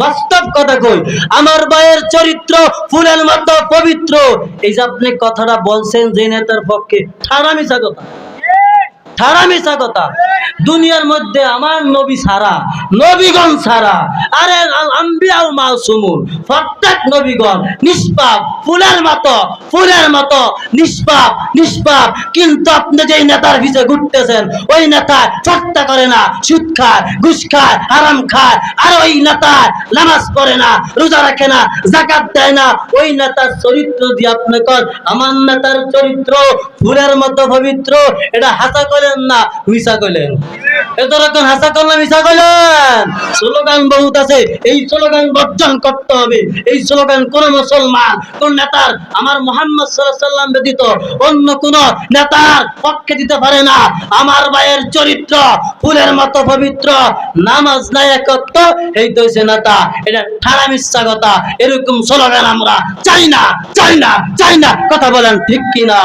বাস্তব কথা কই, আমার ভাইয়ের চরিত্র ফুলের মতো পবিত্র। এই যে আপনি কথাটা বলছেন যে নেতার পক্ষে, ঠাড়া মিছা কথা, ঠাড়া মিছা কথা। দুনিয়ার মধ্যে আমার নবী ছাড়া, নবীগণ ছাড়া, আরে আম্বিয়া ও মাসুমুন, প্রত্যেক নবীগণ নিষ্পাপ, ফুলের মতো, ফুলের মতো নিষ্পাপ, নিষ্পাপ। কিন্তু আপনি যেই নেতার পিছে ঘুরতেছেন, ওই নেতা চর্চা করে না, সুদ খায়, ঘুষ খায়, হারাম খায়, আর ওই নেতা নামাজ পড়ে না, রোজা রাখে না, যাকাত দেয় না। ওই নেতার চরিত্র দিয়ে আপনি কন আমার নেতার চরিত্র ফুলের মতো পবিত্র, এটা হাসা কইলেন না মিছা কইলেন? এতরকম হাসা করলাম মিছা কইলেন? স্লোগান বহুত আছে, এই স্লোগান বর্জন করতে হবে। এই স্লোগান কোন মুসলমান, কোন নেতার, আমার মুহাম্মদ সাল্লাল্লাহু আলাইহি ওয়াসাল্লাম ব্যতীত অন্য কোন নেতার পক্ষে দিতে পারে না। আমার ভাইয়ের চরিত্র ফুলের মতো পবিত্র, নামাজ নাই একত্র, এই তো হইছে নেতা। এটা ঠাড়া মিথ্যা কথা। এরকম স্লোগান আমরা চাই না, চাই না, চাই না। কথা বলেন ঠিক কিনা?